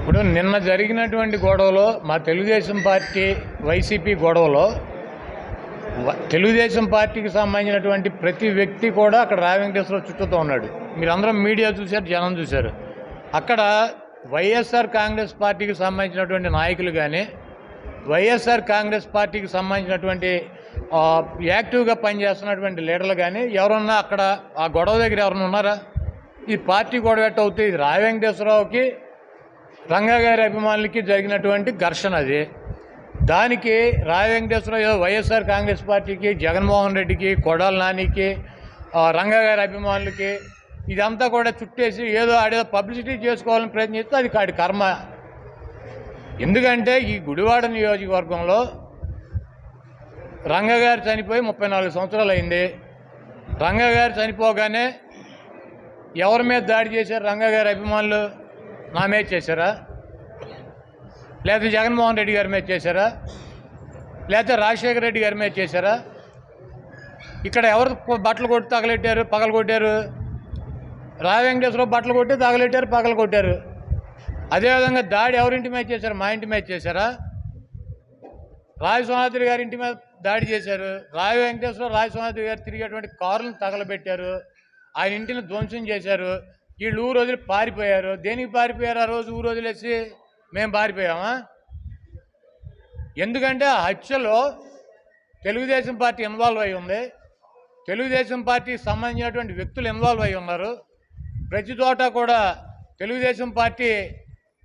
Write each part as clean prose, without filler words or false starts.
ఇప్పుడు నిన్న జరిగినటువంటి గొడవలో మా తెలుగుదేశం పార్టీ వైసీపీ గొడవలో తెలుగుదేశం పార్టీకి సంబంధించినటువంటి ప్రతి వ్యక్తి కూడా అక్కడ రా వెంకటేశ్వరరావు చుట్టూతో ఉన్నాడు. మీరందరూ మీడియా చూశారు, జనం చూశారు. అక్కడ వైఎస్ఆర్ కాంగ్రెస్ పార్టీకి సంబంధించినటువంటి నాయకులు కానీ, వైఎస్ఆర్ కాంగ్రెస్ పార్టీకి సంబంధించినటువంటి యాక్టివ్గా పనిచేస్తున్నటువంటి లీడర్లు కానీ ఎవరన్నా అక్కడ ఆ గొడవ దగ్గర ఎవరన్నా ఉన్నారా? ఈ పార్టీ గొడవ ఎట్ట అవుతుంది? ఇది రా వెంకటేశ్వరరావుకి రంగా గారి అభిమానులకి జరిగినటువంటి ఘర్షణ అది. దానికి రా వెంకటేశ్వరరావు వైఎస్ఆర్ కాంగ్రెస్ పార్టీకి, జగన్మోహన్ రెడ్డికి, కొడాల నానికి, రంగా గారి అభిమానులకి ఇదంతా కూడా చుట్టేసి ఏదో ఆడేదో పబ్లిసిటీ చేసుకోవాలని ప్రయత్నిస్తే అది కాడి కర్మ. ఎందుకంటే ఈ గుడివాడ నియోజకవర్గంలో రంగా గారు చనిపోయి 34 సంవత్సరాలు అయింది. రంగా గారు చనిపోగానే ఎవరి మీద దాడి చేశారు? రంగా గారి అభిమానులు నా మీద చేశారా? లేకపోతే జగన్మోహన్ రెడ్డి గారి మీద చేశారా? లేకపోతే రాజశేఖర రెడ్డి గారి మీద చేశారా? ఇక్కడ ఎవరు బట్టలు కొట్టి తగలెట్టారు, పగలగొట్టారు? రా వెంకటేశ్వరరావు బట్టలు కొట్టి తగలెట్టారు, పగలగొట్టారు. అదేవిధంగా దాడి ఎవరింటి మీద చేశారు? మా ఇంటి మీద చేశారా? రాజసోనాద్రి గారి ఇంటి మీద దాడి చేశారు. రా వెంకటేశ్వరరావు, రాజసోనాద్రి గారు తిరిగేటువంటి కారులను తగలబెట్టారు, ఆయన ఇంటిని ధ్వంసం చేశారు. వీళ్ళు ఊరు వదిలి పారిపోయారు. దేనికి పారిపోయారు? ఆ రోజు ఊరు వదిలేసి మేము పారిపోయామా? ఎందుకంటే ఆ హత్యలో తెలుగుదేశం పార్టీ ఇన్వాల్వ్ అయి ఉంది. తెలుగుదేశం పార్టీకి సంబంధించినటువంటి వ్యక్తులు ఇన్వాల్వ్ అయి ఉన్నారు. ప్రతి చోట కూడా తెలుగుదేశం పార్టీ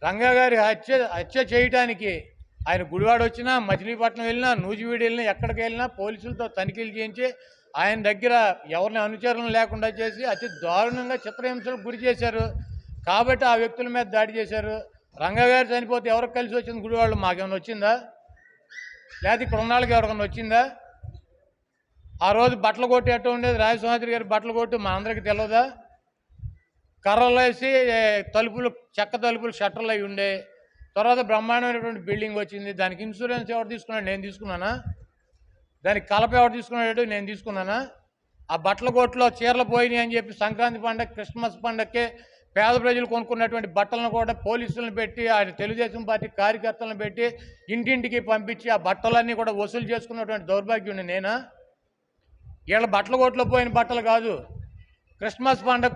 రంగా గారి హత్య చేయడానికి ఆయన గుడివాడ వచ్చినా, మచిలీపట్నం వెళ్ళినా, నూజివీడు వెళ్ళినా, ఎక్కడికి వెళ్ళినా పోలీసులతో తనిఖీలు చేయించి ఆయన దగ్గర ఎవరిని అనుచరణ లేకుండా చేసి అతి దారుణంగా చిత్రహింసలకు గురి చేశారు. కాబట్టి ఆ వ్యక్తుల మీద దాడి చేశారు. రంగా గారు చనిపోతే ఎవరికి కలిసి వచ్చింది? గుడివాళ్ళు మాకేమైనా వచ్చిందా? లేకపోతే ఇక్కడ ఉన్న వాళ్ళకి ఎవరికైనా వచ్చిందా? ఆ రోజు బట్టలు కొట్టి ఎట్ట ఉండేది? రాజసోనాద్రి గారి బట్టలు కొట్టి మా అందరికీ తెలియదా? కర్రలు వేసి తలుపులు, చెక్క తలుపులు, షట్టర్లు అవి ఉండే. తర్వాత బ్రహ్మాండమైనటువంటి బిల్డింగ్ వచ్చింది. దానికి ఇన్సూరెన్స్ ఎవరు తీసుకున్నాడు? నేను తీసుకున్నానా? దానికి కలప ఎవరు తీసుకున్నాడు? నేను తీసుకున్నానా? ఆ బట్టల కొట్లో చీరలు పోయినాయి అని చెప్పి సంక్రాంతి పండగ, క్రిస్మస్ పండగకే పేద ప్రజలు కొనుక్కున్నటువంటి బట్టలను కూడా పోలీసులను పెట్టి, ఆయన తెలుగుదేశం పార్టీ కార్యకర్తలను పెట్టి ఇంటింటికి పంపించి ఆ బట్టలన్నీ కూడా వసూలు చేసుకున్నటువంటి దౌర్భాగ్యం నేనా? వీళ్ళ బట్టల కొట్లో పోయిన బట్టలు కాదు, క్రిస్మస్ పండగ